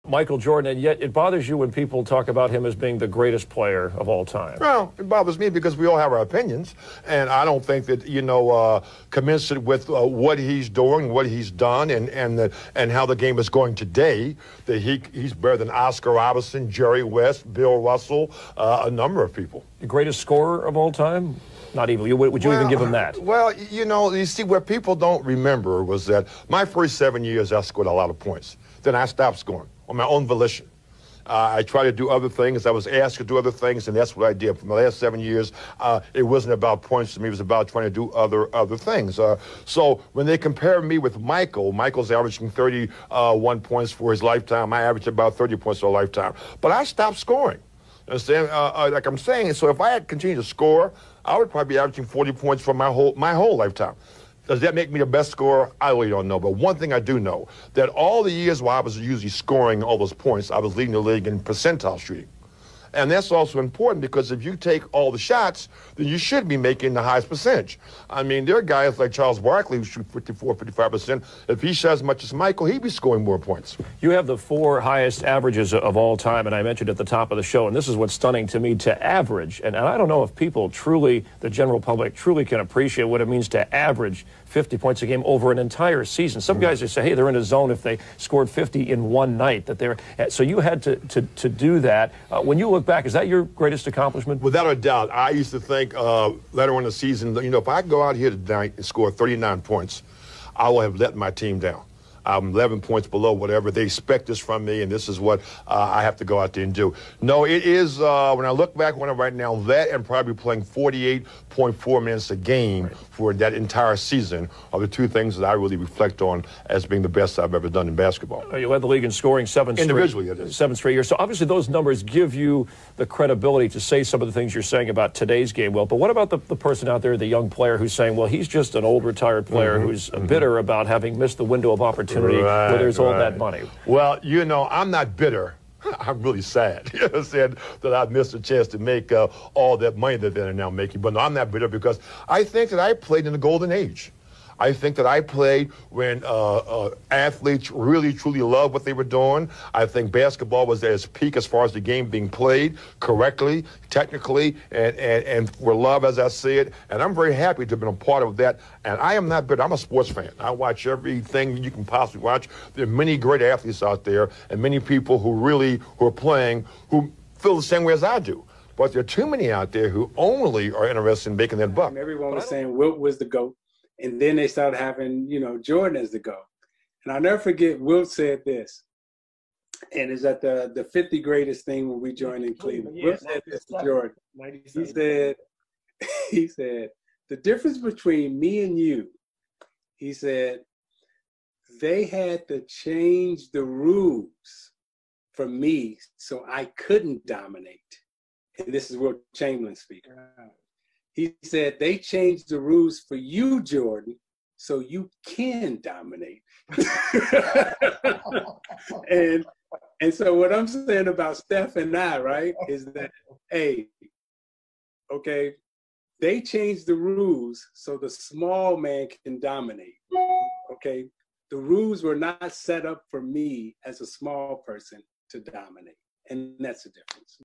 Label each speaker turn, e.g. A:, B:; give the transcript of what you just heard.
A: Michael Jordan, and yet it bothers you when people talk about him as being the greatest player of all time.
B: Well, it bothers me because we all have our opinions, and I don't think that, commensurate with what he's doing, what he's done, and how the game is going today, that he's better than Oscar Robertson, Jerry West, Bill Russell, a number of people.
A: The greatest scorer of all time? Not even. Would you even give him that?
B: Well, you see, what people don't remember was that my first 7 years, I scored a lot of points. Then I stopped scoring on my own volition. I tried to do other things. I was asked to do other things, and that's what I did. For the last 7 years, it wasn't about points to me. It was about trying to do other things. So when they compare me with Michael's averaging 31 points for his lifetime. I averaged about 30 points for a lifetime. But I stopped scoring. Understand? Like I'm saying, so if I had continued to score, I would probably be averaging 40 points for my whole lifetime. Does that make me the best scorer? I really don't know. But one thing I do know, that all the years while I was usually scoring all those points, I was leading the league in percentile shooting. And that's also important because if you take all the shots, then you should be making the highest percentage. I mean, there are guys like Charles Barkley who shoot 54, 55%. If he shot as much as Michael, he'd be scoring more points.
A: You have the 4 highest averages of all time, and I mentioned at the top of the show, and this is what's stunning to me, to average. And I don't know if people truly, the general public, truly can appreciate what it means to average 50 points a game over an entire season. Some guys just say, hey, they're in a zone if they scored 50 in one night. So you had to do that. When you look back, is that your greatest accomplishment?
B: Without a doubt. I used to think later in the season, if I go out here tonight and score 39 points, I will have let my team down. I'm 11 points below whatever they expect this from me, and this is what I have to go out there and do. No, it is, when I look back on it right now, that and probably playing 48.4 minutes a game for that entire season are the two things that I really reflect on as being the best I've ever done in basketball.
A: You led the league in scoring 7 straight years. So obviously those numbers give you the credibility to say some of the things you're saying about today's game, Wilt. But what about the person out there, the young player who's saying, well, he's just an old retired player who's bitter about having missed the window of opportunity where there's all that money?
B: Well, I'm not bitter. I'm really sad. You understand that I've missed a chance to make all that money that they're now making. But no, I'm not bitter because I think that I played in the golden age. I think that I played when athletes really, truly loved what they were doing. I think basketball was at its peak as far as the game being played correctly, technically, and for love, as I see it. And I'm very happy to have been a part of that. And I am not bitter. I'm a sports fan. I watch everything you can possibly watch. There are many great athletes out there and many people who are playing who feel the same way as I do. But there are too many out there who only are interested in making that buck.
C: And everyone was saying Wilt was the GOAT. And then they started having, Jordan as the GOAT. And I'll never forget, Wilt said this, and it's at the 50 greatest thing when we joined in Cleveland. Wilt said this to Jordan. He said, the difference between me and you, he said, they had to change the rules for me so I couldn't dominate. And this is Wilt Chamberlain speaking. He said, they changed the rules for you, Jordan, so you can dominate. and so what I'm saying about Steph and I, right, is that, hey, okay, they changed the rules so the small man can dominate, okay? The rules were not set up for me as a small person to dominate, and that's the difference.